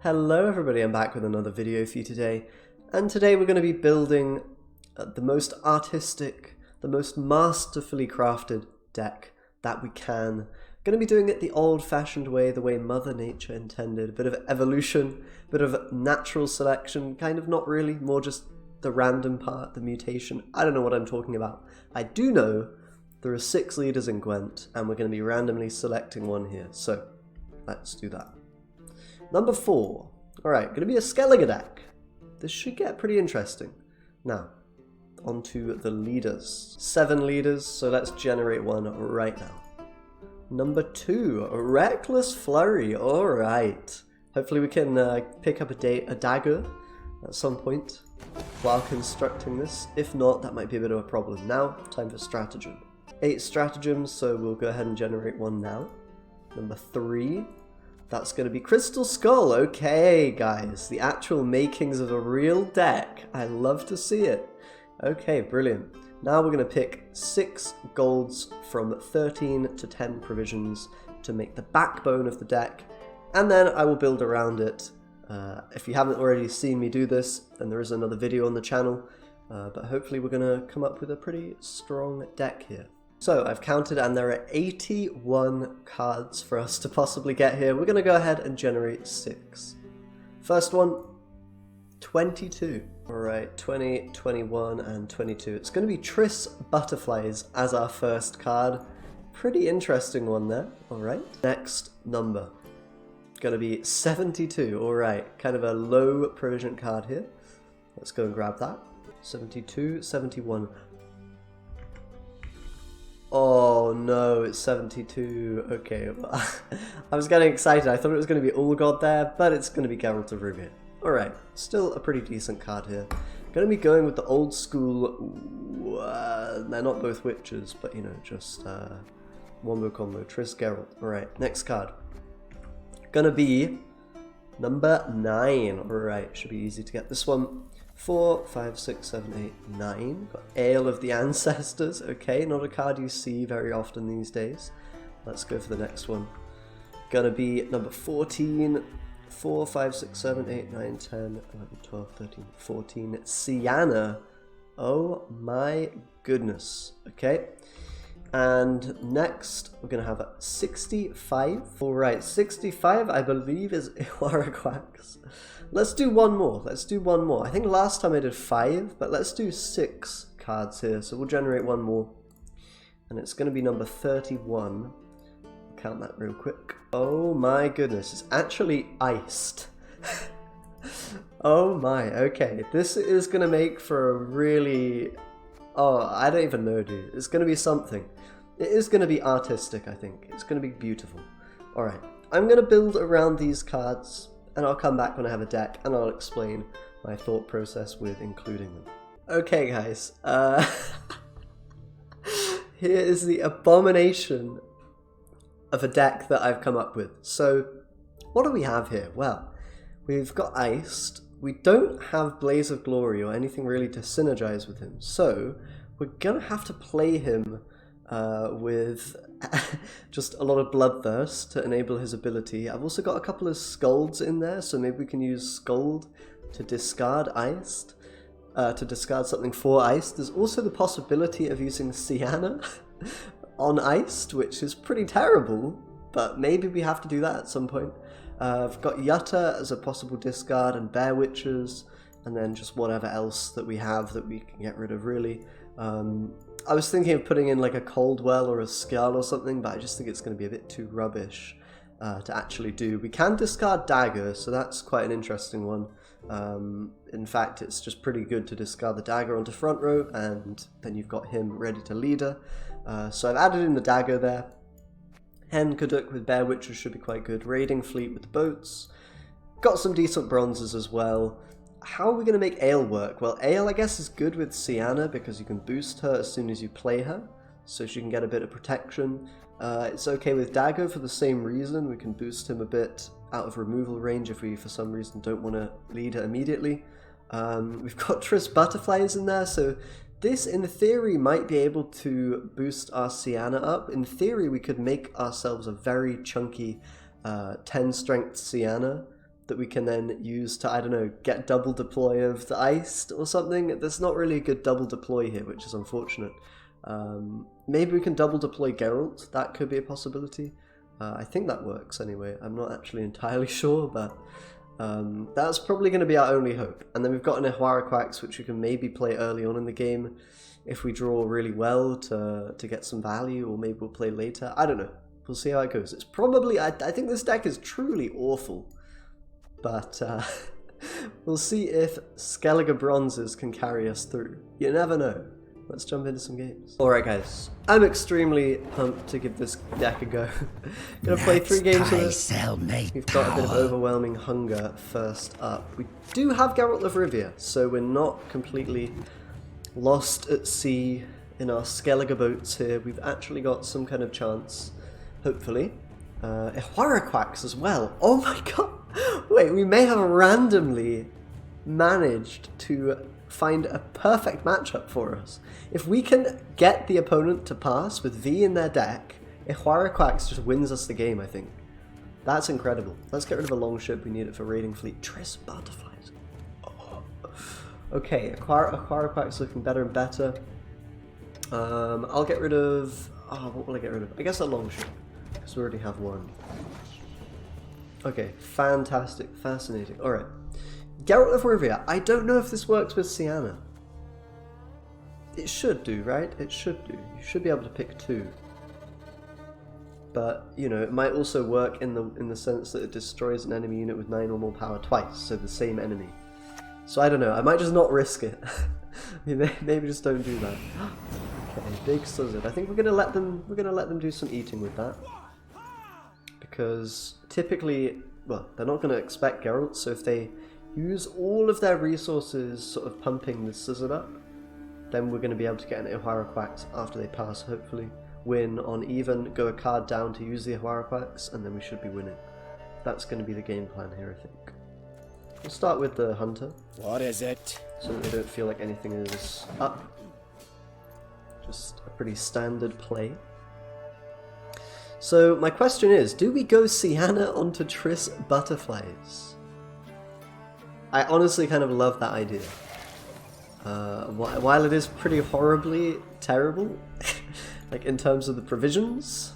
Hello everybody, I'm back with another video for you today, and today we're going to be building the most artistic, the most masterfully crafted deck that we can. Going to be doing it the old-fashioned way, the way Mother Nature intended, a bit of evolution, a bit of natural selection, kind of not really, more just the random part, the mutation. I don't know what I'm talking about. I do know there are 6 leaders in Gwent, and we're going to be randomly selecting one here, so let's do that. Number 4. Alright, going to be a Skellige deck. This should get pretty interesting. Now, on to the leaders. 7 leaders, so let's generate one right now. Number 2, a Reckless Flurry. Alright. Hopefully we can pick up a dagger at some point while constructing this. If not, that might be a bit of a problem. Now, time for stratagem. 8 stratagems, so we'll go ahead and generate one now. Number 3. That's going to be Crystal Skull. Okay, guys, the actual makings of a real deck. I love to see it. Okay, brilliant. Now we're going to pick 6 golds from 13 to 10 provisions to make the backbone of the deck, and then I will build around it. If you haven't already seen me do this, then there is another video on the channel, but hopefully we're going to come up with a pretty strong deck here. So I've counted and there are 81 cards for us to possibly get here. We're going to go ahead and generate 6. First one, 22. Alright, 20, 21 and 22. It's going to be Tris Butterflies as our first card. Pretty interesting one there. Alright, next number. Going to be 72. Alright, kind of a low provision card here. Let's go and grab that. 72, 71. Oh no, it's 72. Okay, well, I was getting excited. I thought it was going to be Ulgod there, but it's going to be Geralt of Rivia. Alright, still a pretty decent card here. Going to be going with the old school. They're not both witches, but you know, just wombo combo. Triss Geralt. Alright, next card. Going to be number 9. Alright, should be easy to get this one. 4, 5, 6, 7, 8, 9. Got Ale of the Ancestors. Okay, not a card you see very often these days. Let's go for the next one. Gonna be number 14. 4, 5, 6, 7, 8, 9, 10, 11, 12, 13, 14. Sienna. Oh my goodness. Okay. And next, we're going to have a 65. Alright, 65 I believe is Iwaraquax. Let's do one more. Let's do one more. I think last time I did 5, but let's do 6 cards here. So we'll generate one more. And it's going to be number 31. Count that real quick. Oh my goodness, it's actually iced. Oh my, okay. This is going to make for a really... Oh, I don't even know, dude. It's going to be something. It is going to be artistic, I think. It's going to be beautiful. Alright, I'm going to build around these cards, and I'll come back when I have a deck, and I'll explain my thought process with including them. Okay, guys. Here is the abomination of a deck that I've come up with. So, what do we have here? Well, we've got Iced. We don't have Blaze of Glory or anything really to synergize with him, so we're going to have to play him with just a lot of Bloodthirst to enable his ability. I've also got a couple of Scolds in there, so maybe we can use Scold to discard Iced, to discard something for Iced. There's also the possibility of using Sienna on Iced, which is pretty terrible, but maybe we have to do that at some point. I've got Yutta as a possible discard and Bear Witches, and then just whatever else that we have that we can get rid of, really. I was thinking of putting in like a Coldwell or a Skull or something, but I just think it's going to be a bit too rubbish to actually do. We can discard Dagger, so that's quite an interesting one. In fact, it's just pretty good to discard the Dagger onto front row, and then you've got him ready to leader. So I've added in the Dagger there. Hen Kaduk with Bear Witches should be quite good. Raiding Fleet with the boats. Got some decent bronzes as well. How are we going to make Ale work? Well, Ale, I guess, is good with Sienna because you can boost her as soon as you play her, so she can get a bit of protection. It's okay with Dagger for the same reason. We can boost him a bit out of removal range if we, for some reason, don't want to lead her immediately. We've got Tris Butterflies in there, so this, in theory, might be able to boost our Sienna up. In theory, we could make ourselves a very chunky 10 strength Sienna that we can then use to, I don't know, get double deploy of the iced or something. There's not really a good double deploy here, which is unfortunate. Maybe we can double deploy Geralt. That could be a possibility. I think that works anyway. I'm not actually entirely sure, but that's probably going to be our only hope. And then we've got an Ihwaraquax, which we can maybe play early on in the game if we draw really well to get some value, or maybe we'll play later. I don't know. We'll see how it goes. It's probably, I think this deck is truly awful, but we'll see if Skellige Bronzes can carry us through. You never know. Let's jump into some games. Alright guys, I'm extremely pumped to give this deck a go. Gonna play 3 games with it. We've got a bit of overwhelming hunger first up. We do have Geralt of Rivia, so we're not completely lost at sea in our Skellige boats here. We've actually got some kind of chance, hopefully. Ihwaraquax as well. Oh my god! Wait, we may have randomly managed to find a perfect matchup for us. If we can get the opponent to pass with V in their deck, Ihwaraquax just wins us the game, I think. That's incredible. Let's get rid of a longship. We need it for raiding fleet. Triss Butterflies. Oh. Okay, Ihwaraquax looking better and better. I'll get rid of... Oh, what will I get rid of? I guess a longship, because we already have one. Okay, fantastic, fascinating. Alright. Geralt of Rivia. I don't know if this works with Sienna. It should do, right? It should do. You should be able to pick 2. But, you know, it might also work in the sense that it destroys an enemy unit with 9 or more power twice, so the same enemy. So I don't know. I might just not risk it. Maybe just don't do that. Okay, big Suzzard. I think we're gonna let them do some eating with that. Because typically, well, they're not gonna expect Geralt, so if they use all of their resources sort of pumping the Suzzard up, then we're going to be able to get an Ihwaraquax after they pass, hopefully. Win on even, go a card down to use the Ihwaraquax, and then we should be winning. That's going to be the game plan here, I think. We'll start with the Hunter. What is it? So that they don't feel like anything is up. Just a pretty standard play. So my question is, do we go Sienna onto Triss Butterflies? I honestly kind of love that idea. While it is pretty horribly terrible, like in terms of the provisions,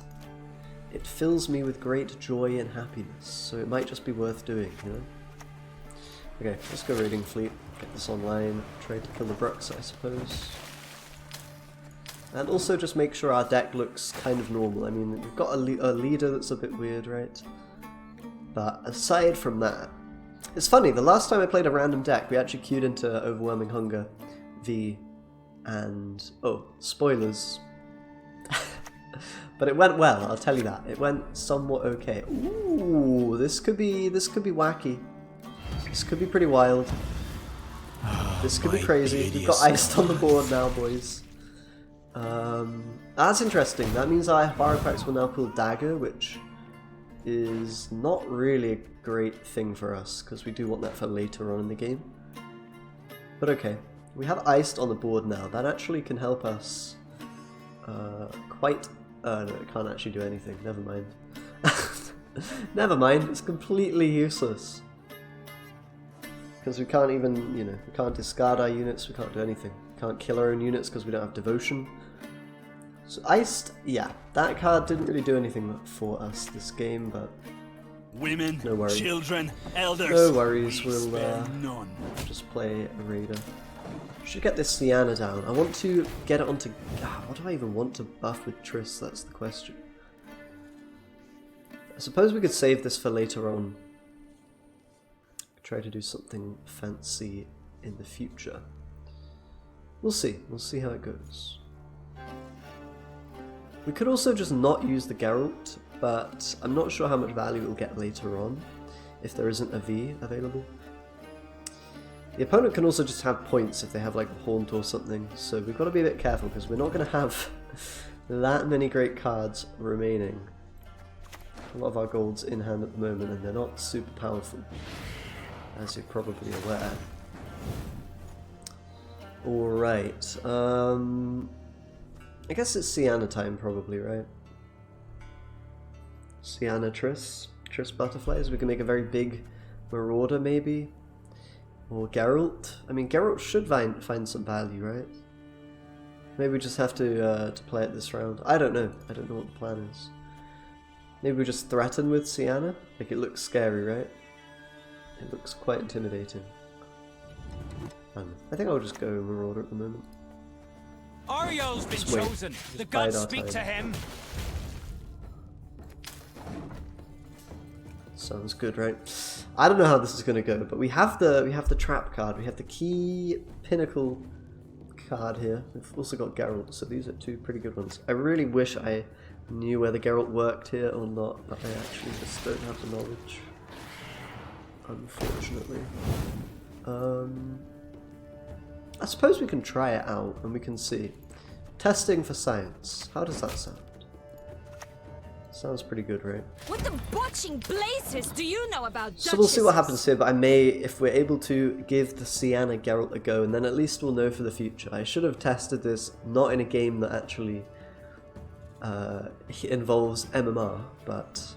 it fills me with great joy and happiness, so it might just be worth doing, you know? Okay, let's go raiding fleet, get this online, try to kill the Brooks, I suppose. And also just make sure our deck looks kind of normal. I mean, we've got a leader that's a bit weird, right? But aside from that, it's funny, the last time I played a random deck, we actually queued into Overwhelming Hunger, V, and... oh, spoilers. But it went well, I'll tell you that. It went somewhat okay. Ooh, this could be wacky. This could be pretty wild. This could be crazy. We've got iced on the board now, boys. That's interesting. That means our Ihwaraquax will now pull Dagger, which is not really a great thing for us, because we do want that for later on in the game. But okay, we have iced on the board now. That actually can help us quite... no, it can't actually do anything. Never mind. Never mind, it's completely useless. Because we can't even, you know, we can't discard our units, we can't do anything. We can't kill our own units because we don't have devotion. So iced, yeah, that card didn't really do anything for us this game, but women, no worries. Children, elders. No worries, we'll none. just play a raider. Should get this Sienna down. I want to get it onto... what do I even want to buff with Triss? That's the question. I suppose we could save this for later on. Try to do something fancy in the future. We'll see. We'll see how it goes. We could also just not use the Geralt, but I'm not sure how much value we'll get later on if there isn't a V available. The opponent can also just have points if they have like a Haunt or something, so we've got to be a bit careful because we're not going to have that many great cards remaining. A lot of our gold's in hand at the moment and they're not super powerful, as you're probably aware. Alright, I guess it's Sienna time probably, right? Sienna Triss Butterflies. We can make a very big Marauder maybe? Or Geralt? I mean, Geralt should find some value, right? Maybe we just have to play it this round. I don't know. I don't know what the plan is. Maybe we just threaten with Sienna? Like, it looks scary, right? It looks quite intimidating. I think I'll just go Marauder at the moment. Ariel's been Just wait. chosen. Just The bide gods our speak time. to him. Sounds good, right? I don't know how this is going to go, but we have the trap card. We have the key pinnacle card here. We've also got Geralt, so these are two pretty good ones. I really wish I knew whether Geralt worked here or not, but I actually just don't have the knowledge, unfortunately. I suppose we can try it out and we can see. Testing for science. How does that sound? Sounds pretty good, right? What the botching blazes do you know about So we'll see what duchesses? happens here, but I may, if we're able to, give the Sienna Geralt a go, and then at least we'll know for the future. I should have tested this not in a game that actually involves MMR, but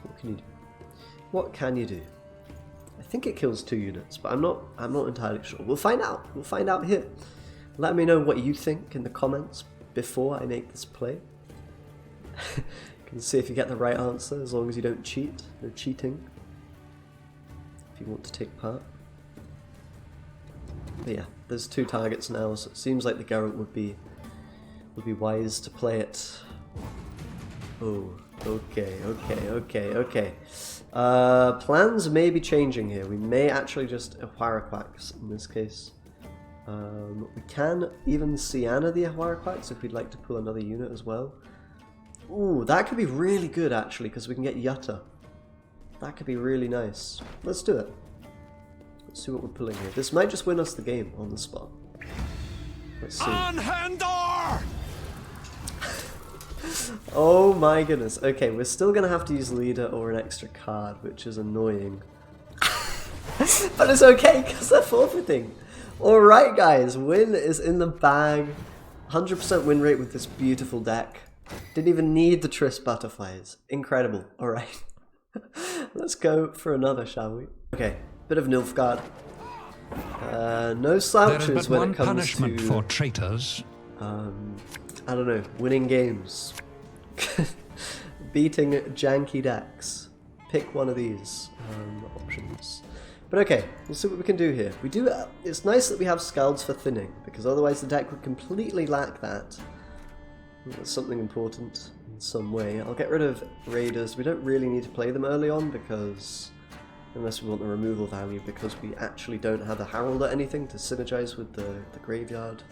what can you do? What can you do? I think it kills 2 units, but I'm not entirely sure. We'll find out. We'll find out here. Let me know what you think in the comments before I make this play. You can see if you get the right answer, as long as you don't cheat. No cheating. If you want to take part. But yeah, there's 2 targets now, so it seems like the Geralt would be wise to play it. Oh, okay. Plans may be changing here. We may actually just Ahuaraquax in this case. We can even Sienna the Ahuaraquax if we'd like to pull another unit as well. Ooh, that could be really good actually, because we can get Yutta. That could be really nice. Let's do it. Let's see what we're pulling here. This might just win us the game on the spot. Let's see. Anhandor! Oh my goodness. Okay, we're still going to have to use leader or an extra card, which is annoying. But it's okay, because they're forfeiting. Alright guys, win is in the bag. 100% win rate with this beautiful deck. Didn't even need the Triss butterflies. Incredible. Alright. Let's go for another, shall we? Okay, bit of Nilfgaard. No slouches when it comes punishment to for traitors. I don't know, winning games. Beating janky decks. Pick one of these options. But okay, we'll see what we can do here. We do. It's nice that we have Scalds for thinning, because otherwise the deck would completely lack that. That's something important in some way. I'll get rid of Raiders. We don't really need to play them early on, because unless we want the removal value, because we actually don't have a Herald or anything to synergize with the graveyard.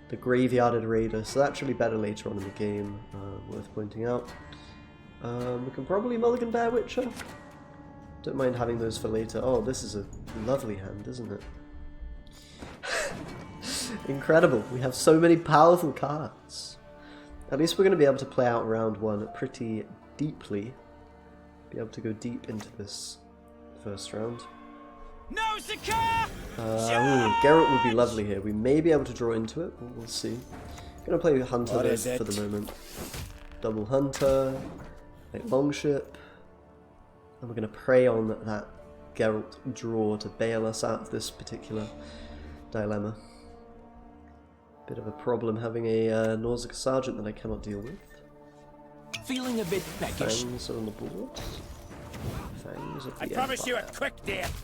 The graveyarded Raider, so that's actually better later on in the game, worth pointing out. We can probably Mulligan Bear Witcher. Don't mind having those for later. Oh, this is a lovely hand, isn't it? Incredible, we have so many powerful cards. At least we're going to be able to play out round 1 pretty deeply. Be able to go deep into this first round. Nausicaa! Ooh, Geralt would be lovely here. We may be able to draw into it, but we'll see. Gonna play Hunter What is for the it? moment. Double Hunter, make Longship, and we're gonna prey on that Geralt draw to bail us out of this particular dilemma. Bit of a problem having a Nausicaa Sergeant that I cannot deal with. Feeling a bit peckish. Fangs are on the board. Fangs of the I promise you a Empire. quick death.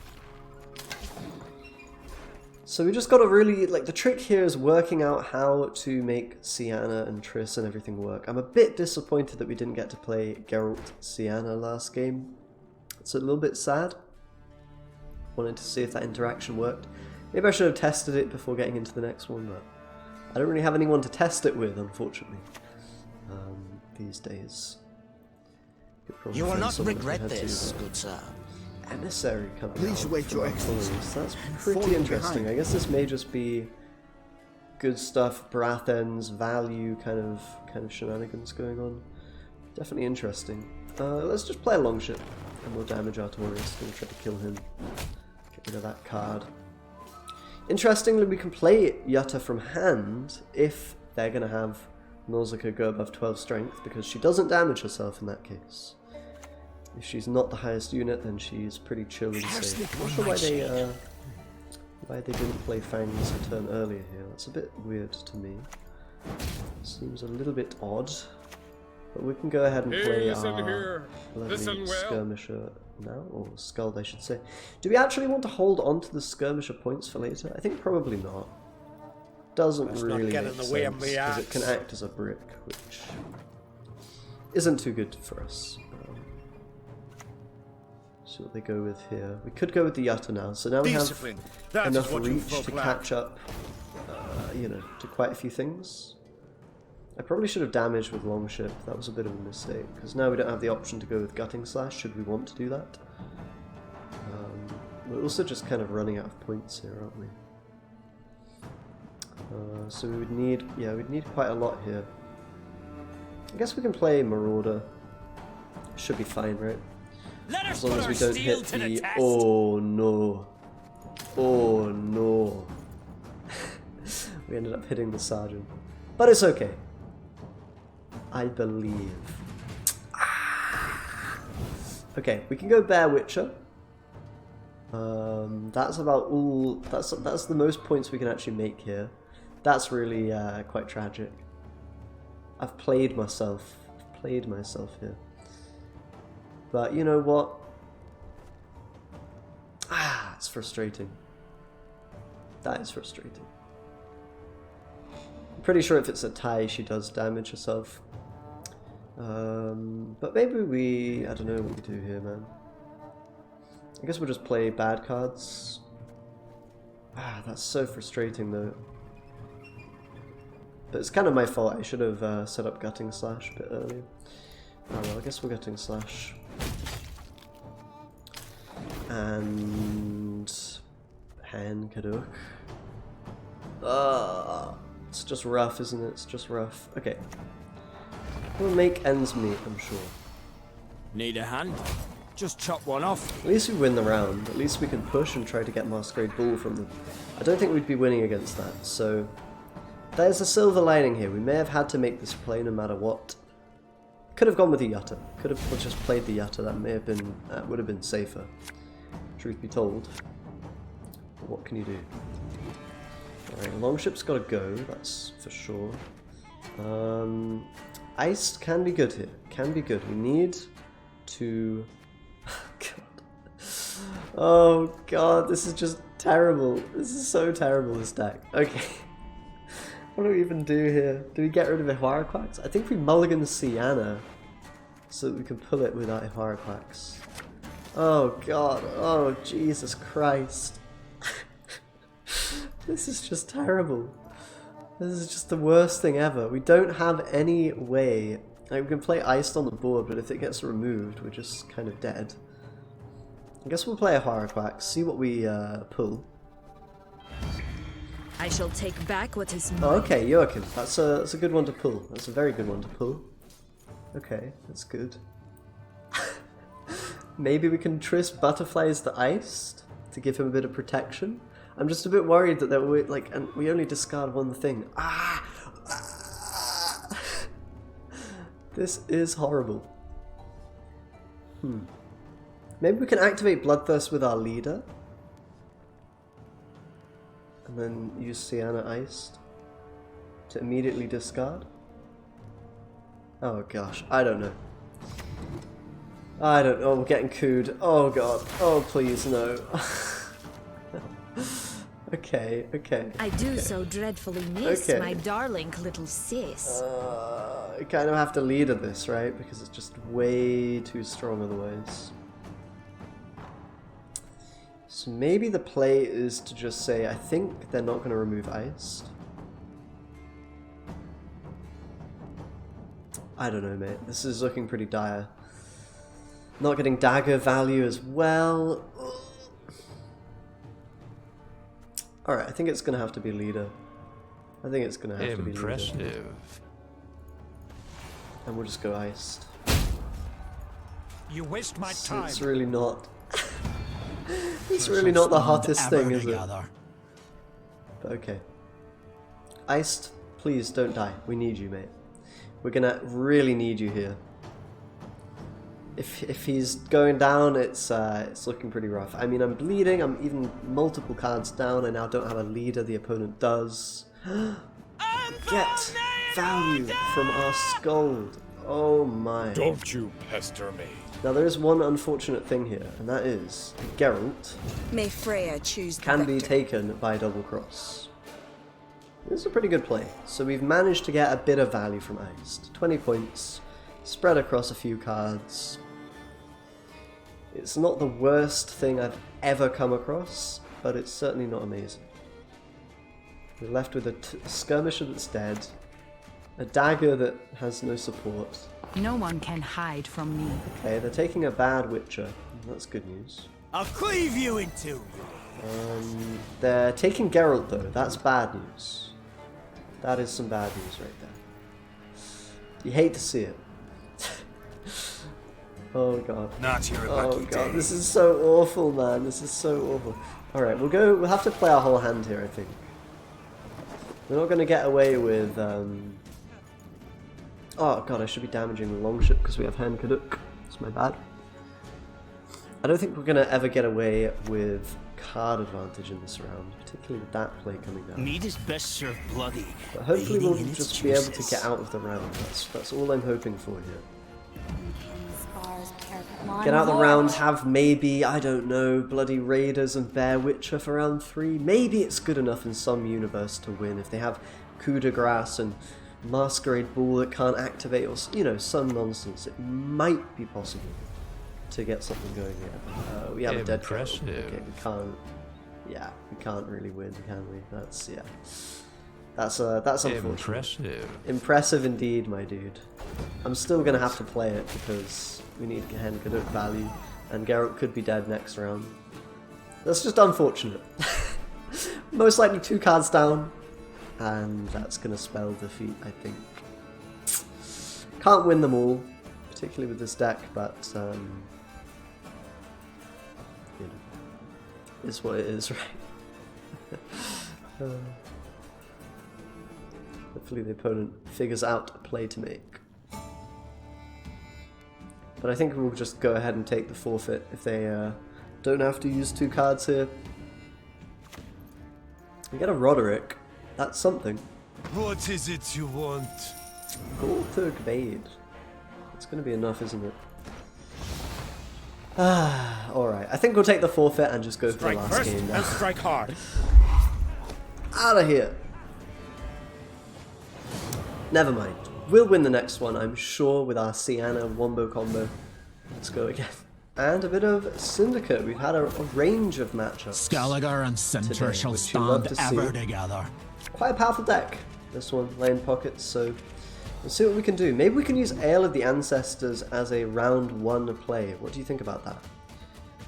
So we just got to really, like, the trick here is working out how to make Sienna and Triss and everything work. I'm a bit disappointed that we didn't get to play Geralt Sienna last game. It's a little bit sad. Wanted to see if that interaction worked. Maybe I should have tested it before getting into the next one, but I don't really have anyone to test it with, unfortunately, these days. You will not regret this, good sir. Emissary coming Please out wait, from Your our Excellency. colonies. That's I'm pretty falling interesting. behind. I guess this may just be good stuff, Baratheon's value kind of shenanigans going on. Definitely interesting. Let's just play a Longship and we'll damage our tourist and try to kill him. Get rid of that card. Interestingly, we can play Yutta from hand if they're going to have Nausicaa go above 12 strength, because she doesn't damage herself in that case. If she's not the highest unit, then she's pretty chill and safe. I'm not sure why they didn't play Fangs a turn earlier here. That's a bit weird to me. Seems a little bit odd. But we can go ahead and play our lovely skirmisher now, or Skald I should say. Do we actually want to hold on to the skirmisher points for later? I think probably not. Doesn't really make sense, because it can act as a brick, which isn't too good for us. See what they go with here. We could go with the Yatta now, so now we have enough reach to catch up, you know, to quite a few things. I probably should have damaged with Longship. That was a bit of a mistake, because now we don't have the option to go with Gutting Slash should we want to do that. We're also just kind of running out of points here, aren't we? So we would need, yeah, we'd need quite a lot here. I guess we can play Marauder. Should be fine, right? As long as we don't hit the... Oh no. Oh no. We ended up hitting the Sergeant. But it's okay. I believe. Okay, we can go Bear Witcher. That's about all... That's the most points we can actually make here. That's really quite tragic. I've played myself. I've played myself here. But you know what? It's frustrating. That is frustrating. I'm pretty sure if it's a tie, she does damage herself. But maybe we... I don't know what we do here, man. I guess we'll just play bad cards. That's so frustrating, though. But it's kind of my fault. I should have set up Gutting Slash a bit earlier. Oh well, I guess we're Gutting Slash. And... Pan Kaduk. It's just rough, isn't it? It's just rough. Okay. We'll make ends meet, I'm sure. Need a hand? Just chop one off. At least we win the round. At least we can push and try to get Masquerade Bull from them. I don't think we'd be winning against that, so... There's a silver lining here. We may have had to make this play no matter what. Could have gone with the Yatta. Could have just played the Yatta. That may have been... would have been safer. Truth be told. But what can you do? Alright, Longship's got to go. That's for sure. Iced can be good here. Can be good. We need to... Oh god, this is just terrible. This is so terrible, this deck. Okay. What do we even do here? Do we get rid of Ihwaraquax? I think we mulligan Sienna so that we can pull it without Ihwaraquax. Oh god, oh Jesus Christ. This is just terrible. This is just the worst thing ever. We don't have any way. Like, we can play Iced on the board, but if it gets removed, we're just kind of dead. I guess we'll play Ihwaraquax, see what we pull. I shall take back what is mine. Oh, okay, Joachim. That's a good one to pull. That's a very good one to pull. Okay, that's good. Maybe we can Triss Butterflies the Iced to give him a bit of protection. I'm just a bit worried that we and we only discard one thing. This is horrible. Maybe we can activate Bloodthirst with our leader. And then use Sienna Iced to immediately discard. Oh gosh, I don't know. I don't know, we're getting cooed. Oh god, oh please no. Okay. I do so dreadfully miss my darling little sis. I kind of have to leader this, right? Because it's just way too strong otherwise. So maybe the play is to just say, I think they're not going to remove Iced. I don't know, mate. This is looking pretty dire. Not getting dagger value as well. Alright, I think it's going to have to be leader. I think it's going to have to be leader. Impressive. And we'll just go Iced. You waste my time. It's really not... It's really not the hottest thing, is it? But okay. Iced, please don't die. We need you, mate. We're gonna really need you here. if he's going down, it's looking pretty rough. I mean, I'm bleeding. I'm even multiple cards down. I now don't have a leader. The opponent does. Get value from our Scold. Oh my. Don't you pester me. Now there is one unfortunate thing here, and that is Geralt May Freya choose the can be victor. taken by double cross. This is a pretty good play. So we've managed to get a bit of value from Iced. 20 points, spread across a few cards. It's not the worst thing I've ever come across, but it's certainly not amazing. We're left with a skirmisher that's dead, a dagger that has no support. No one can hide from me. Okay, they're taking a bad Witcher. That's good news. I'll cleave you in two. They're taking Geralt though. That's bad news. That is some bad news right there. You hate to see it. Oh god. Not your Oh lucky god, day. this is so awful, man. This is so awful. Alright, we'll have to play our whole hand here, I think. We're not gonna get away with oh god, I should be damaging the longship because we have Hen Kaduk. It's my bad. I don't think we're gonna ever get away with card advantage in this round, particularly with that play coming down. Meat is best served bloody. But hopefully we'll Bathing in its just be able to juices. get out of the round. That's all I'm hoping for here. Get out of the round, have maybe, I don't know, bloody Raiders and Bear Witcher for round 3. Maybe it's good enough in some universe to win if they have coup de grace and Masquerade Ball that can't activate, or you know, some nonsense. It might be possible to get something going here. We have a dead Geralt. Okay, we can't. Yeah, we can't really win, can we? That's That's unfortunate. Impressive. Impressive indeed, my dude. I'm still gonna have to play it because we need Hen Kaduk value, and Geralt could be dead next round. That's just unfortunate. Most likely 2 cards down, and that's gonna spell defeat, I think. Can't win them all, particularly with this deck, but you know, it's what it is, right? Hopefully the opponent figures out a play to make. But I think we'll just go ahead and take the forfeit if they don't have to use 2 cards here. We get a Roderick. That's something. What is it you want? Gorthug Bade. It's going to be enough, isn't it? Alright. I think we'll take the forfeit and just go for the Strike last first game now. and strike hard. Out of here. Never mind. We'll win the next one, I'm sure, with our Sienna Wombo combo. Let's go again. And a bit of Syndicate. We've had a range of matchups. Skelliger and Sinter today, shall which you love stand to see. ever together. Quite a powerful deck, this one, laying pockets, so let's see what we can do. Maybe we can use Ale of the Ancestors as a round 1 play. What do you think about that?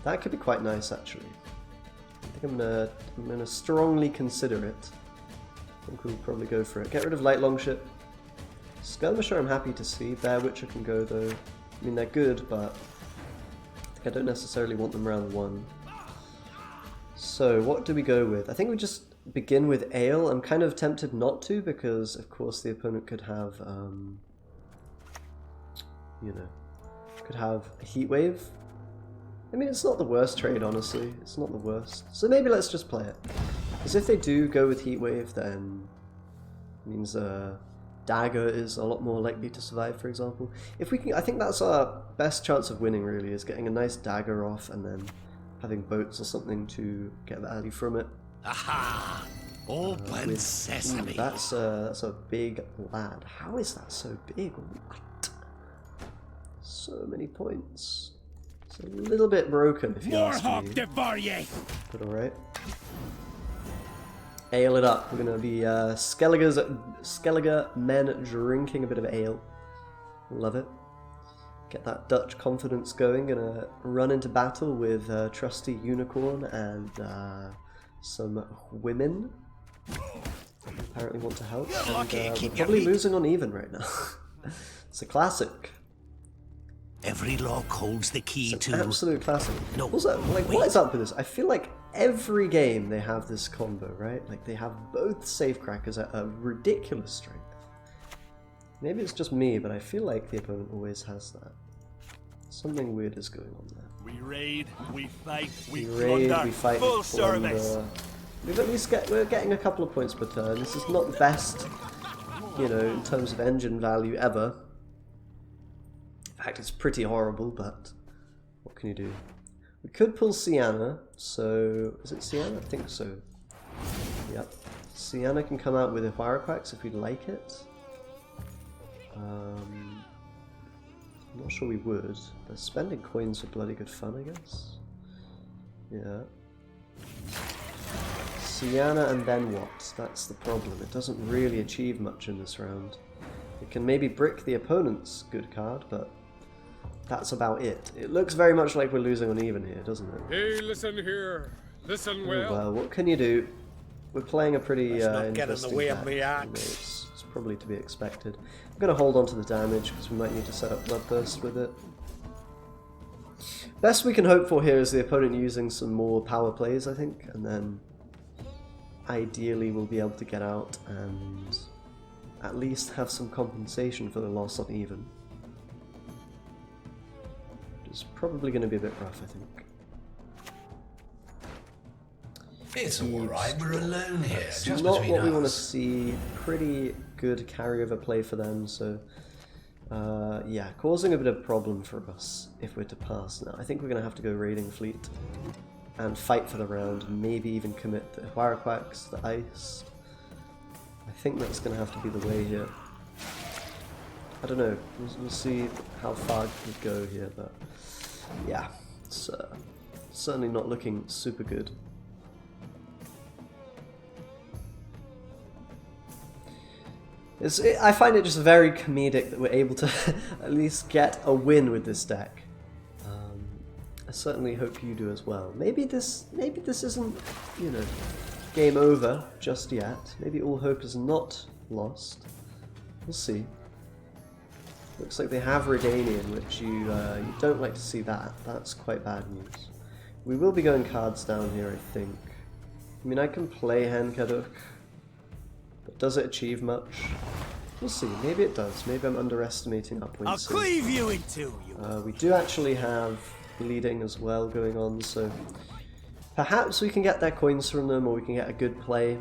That could be quite nice, actually. I think I'm gonna strongly consider it. I think we'll probably go for it. Get rid of Light Longship. Skirmisher I'm happy to see. Bear Witcher can go though. I mean, they're good, but I think I don't necessarily want them round 1. So what do we go with? I think we just begin with Ale. I'm kind of tempted not to because, of course, the opponent could have, you know, could have a Heat Wave. I mean, it's not the worst trade, honestly. It's not the worst. So maybe let's just play it. Because if they do go with Heat Wave, then it means Dagger is a lot more likely to survive, for example. If we can, I think that's our best chance of winning, really, is getting a nice Dagger off and then having boats or something to get value from it. Aha! Open sesame. That's a big lad. How is that so big? What? So many points. It's a little bit broken, if you ask me. But alright. Ale it up. We're gonna be Skelliger men drinking a bit of ale. Love it. Get that Dutch confidence going. Gonna run into battle with trusty Unicorn and some women. Apparently want to help. And, we're probably losing on even right now. It's a classic. Every lock holds the key It's to... an absolute classic. No, Also, like, wait. what is up with this? I feel like every game they have this combo, right? Like, they have both Safecrackers at a ridiculous strength. Maybe it's just me, but I feel like the opponent always has that. Something weird is going on there. We raid, we fight, we fight, full service. We've at least we're getting a couple of points per turn. This is not the best, you know, in terms of engine value ever. In fact, it's pretty horrible, but what can you do? We could pull Sienna, so... Is it Sienna? I think so. Yep. Sienna can come out with Huaraquax if we'd like it. I'm not sure we would. But spending coins for bloody good fun, I guess. Yeah. Sienna and then what? That's the problem. It doesn't really achieve much in this round. It can maybe brick the opponent's good card, but that's about it. It looks very much like we're losing on even here, doesn't it? Hey, listen here. Listen well. Well, what can you do? We're playing a pretty not get in the way of deck. me It's probably to be expected. I'm going to hold on to the damage because we might need to set up Bloodthirst with it. Best we can hope for here is the opponent using some more power plays, I think, and then ideally we'll be able to get out and at least have some compensation for the loss on even. It's probably going to be a bit rough, I think. It's alright, we're alone here. It's just not between what we us. want to see. Pretty good carryover play for them, so yeah, causing a bit of a problem for us if we're to pass now. I think we're going to have to go raiding fleet and fight for the round, maybe even commit the Huaraquax, the ice. I think that's going to have to be the way here. I don't know, we'll see how far we go here, but yeah, it's certainly not looking super good. I find it just very comedic that we're able to at least get a win with this deck. I certainly hope you do as well. Maybe this isn't, you know, game over just yet. Maybe all hope is not lost. We'll see. Looks like they have Redanian, which you don't like to see that. That's quite bad news. We will be going cards down here, I think. I mean, I can play Hankaduk, but does it achieve much? We'll see. Maybe it does. Maybe I'm underestimating our points. I'll cleave you in two, we do actually have bleeding as well going on, so perhaps we can get their coins from them, or we can get a good play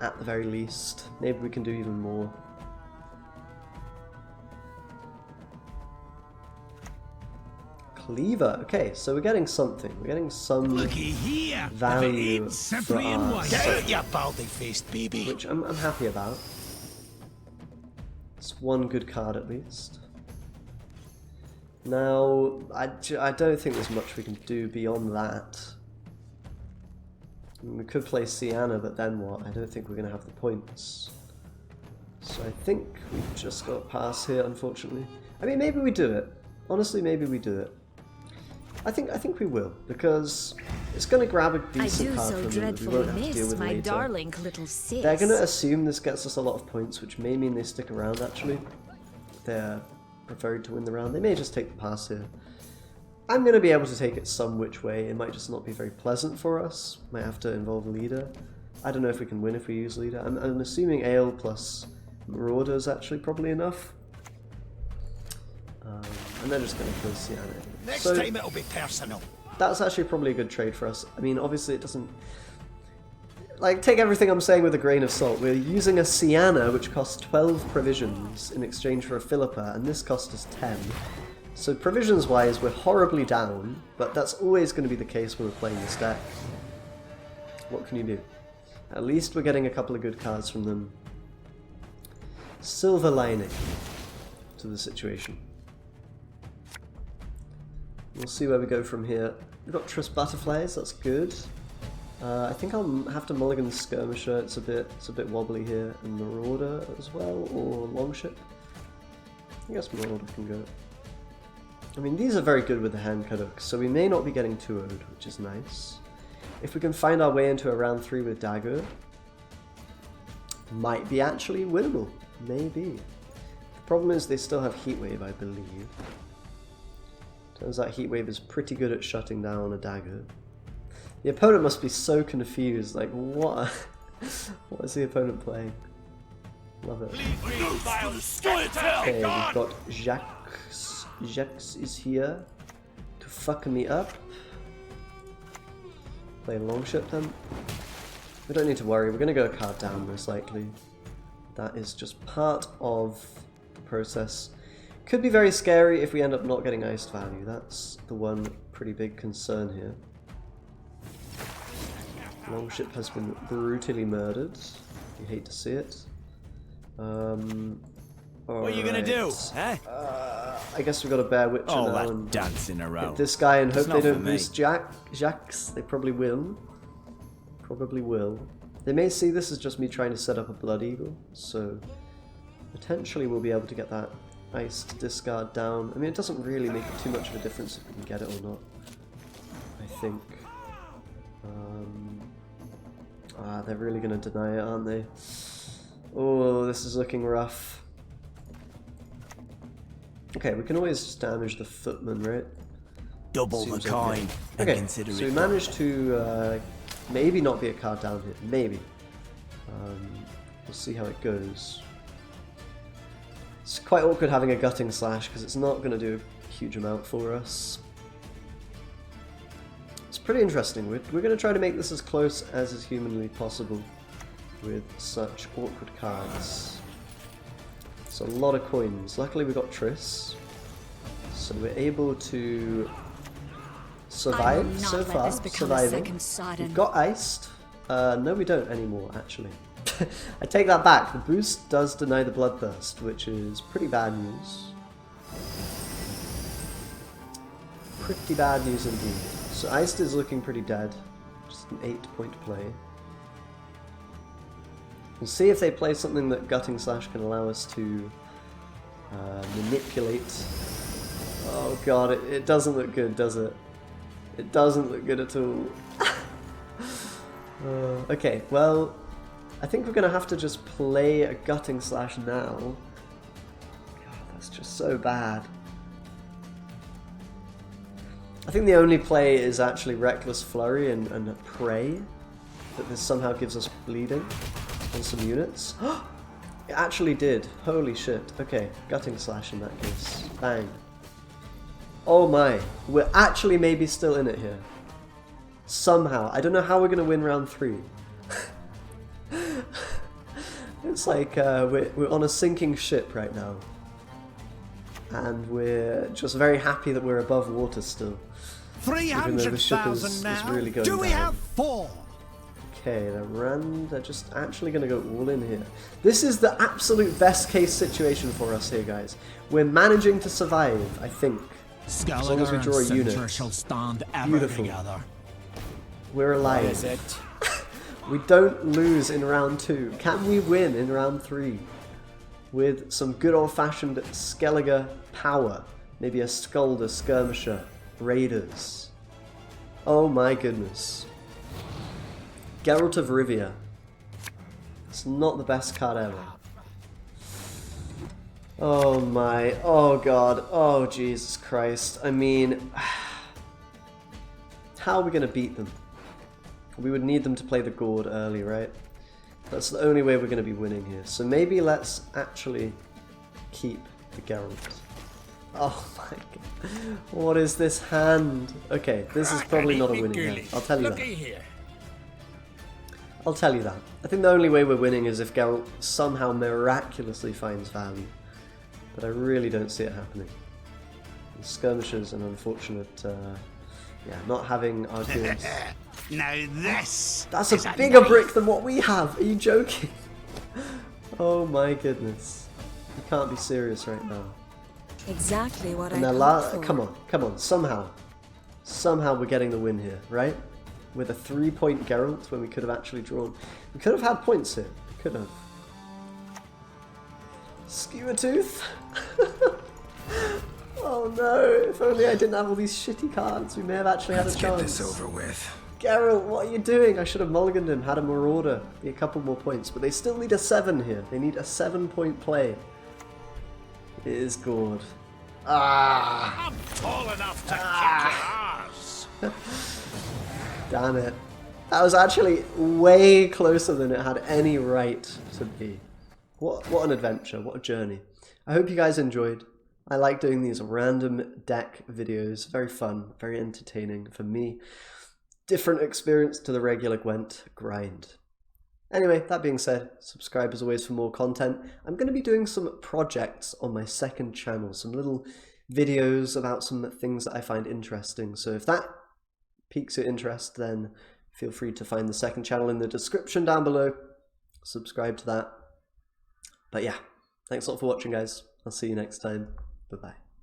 at the very least. Maybe we can do even more. Cleaver. Okay, so we're getting something. We're getting some value for our Get out, you baldy-faced baby. which I'm happy about. It's one good card at least. Now, I don't think there's much we can do beyond that. I mean, we could play Sienna, but then what? I don't think we're going to have the points. So I think we've just got to pass here, unfortunately. I mean, maybe we do it. Honestly, maybe we do it. I think we will, because it's going to grab a decent card from them that we won't have to deal with later. Darling little sis. They're going to assume this gets us a lot of points, which may mean they stick around, actually. They're preferred to win the round. They may just take the pass here. I'm going to be able to take it some which way. It might just not be very pleasant for us. Might have to involve leader. I don't know if we can win if we use leader. I'm assuming Ale plus Marauder is actually probably enough. And they're just going to kill Sienna. Next time it'll be personal. That's actually probably a good trade for us. I mean, obviously it doesn't... Like, take everything I'm saying with a grain of salt. We're using a Sienna, which costs 12 provisions in exchange for a Philippa, and this cost us 10. So provisions-wise, we're horribly down, but that's always going to be the case when we're playing this deck. What can you do? At least we're getting a couple of good cards from them. Silver lining to the situation. We'll see where we go from here. We've got Trust Butterflies, that's good. I think I'll have to mulligan the Skirmisher, it's a bit wobbly here, and Marauder as well, or Longship. I guess Marauder can go. I mean, these are very good with the Hankaduk, so we may not be getting 2-0'd, which is nice. If we can find our way into a round 3 with Dagger, might be actually winnable. Maybe. The problem is they still have Heatwave, I believe. Turns out Heatwave is pretty good at shutting down a Dagger. The opponent must be so confused, like, what? What is the opponent playing? Love it. Okay, we've got Jacques Jax is here to fuck me up. Play longship then. We don't need to worry, we're going to go a card down most likely. That is just part of the process. Could be very scary if we end up not getting iced value. That's the one pretty big concern here. Longship has been brutally murdered. You hate to see it. What are you gonna do, eh? I guess we've got to bear Witcher Oh, now that and dancing around. hit this guy and hope It's they not don't for me. boost Jax. They probably will. Probably will. They may see this as just me trying to set up a Blood Eagle, so potentially we'll be able to get that iced discard down. I mean, it doesn't really make too much of a difference if we can get it or not, I think. They're really going to deny it, aren't they? Oh, this is looking rough. Okay, we can always just damage the footman, right? Double Seems the coin. okay. And Okay, consider so it we managed to maybe not be a card down here. Maybe. We'll see how it goes. It's quite awkward having a gutting slash because it's not going to do a huge amount for us. It's pretty interesting. We're going to try to make this as close as is humanly possible with such awkward cards. It's a lot of coins. Luckily we got Triss, so we're able to survive so far. Surviving. We've got iced. No, we don't anymore, actually. I take that back. The boost does deny the bloodthirst, which is pretty bad news. Pretty bad news indeed. So iced is looking pretty dead. Just an 8-point play. We'll see if they play something that Gutting Slash can allow us to manipulate. Oh god, it doesn't look good, does it? It doesn't look good at all. Okay, well, I think we're going to have to just play a Gutting Slash now. God, that's just so bad. I think the only play is actually Reckless Flurry and Prey. That this somehow gives us bleeding on some units. It actually did. Holy shit. Okay, Gutting Slash in that case. Bang. Oh my. We're actually maybe still in it here. Somehow. I don't know how we're going to win round 3. It's like we're on a sinking ship right now. And we're just very happy that we're above water still. 300,000 now. Really going Do we down. have 4? Okay, they're just actually going to go all in here. This is the absolute best case situation for us here, guys. We're managing to survive, I think. As long as we draw a unit. Shall stand ever Beautiful. together. We're alive. Is it? We don't lose in round 2. Can we win in round 3? With some good old-fashioned Skellige power. Maybe a Skalda, Skirmisher, Raiders. Oh my goodness. Geralt of Rivia. It's not the best card ever. Oh my, oh god, oh Jesus Christ. I mean, how are we going to beat them? We would need them to play the Gord early, right? That's the only way we're going to be winning here. So maybe let's actually keep the Geralt. Oh my god. What is this hand? Okay, this is probably not a winning hand. I'll tell you that. I'll tell you that. I think the only way we're winning is if Geralt somehow miraculously finds value. But I really don't see it happening. And Skirmishers an unfortunate, not having our goods. Now this. That's a bigger brick than what we have. Are you joking? Oh my goodness. You can't be serious right now. Exactly what I hoped for. Come on. Somehow we're getting the win here, right? With a 3-point Geralt when we could have actually drawn. We could have had points here. We could have. Skewer Tooth. Oh no! If only I didn't have all these shitty cards, we may have actually had a chance. Let's get this over with. Geralt, what are you doing? I should have mulliganed him, had a Marauder, be a couple more points, but they still need a 7 here. They need a 7-point play. It is Gord. Ah! I'm tall enough to kick your ass. Damn it. That was actually way closer than it had any right to be. What an adventure, what a journey. I hope you guys enjoyed. I like doing these random deck videos. Very fun, very entertaining for me. Different experience to the regular Gwent grind. Anyway, that being said, subscribe as always for more content. I'm going to be doing some projects on my second channel, some little videos about some things that I find interesting. So if that piques your interest, then feel free to find the second channel in the description down below. Subscribe to that. But yeah, thanks a lot for watching, guys. I'll see you next time. Bye-bye.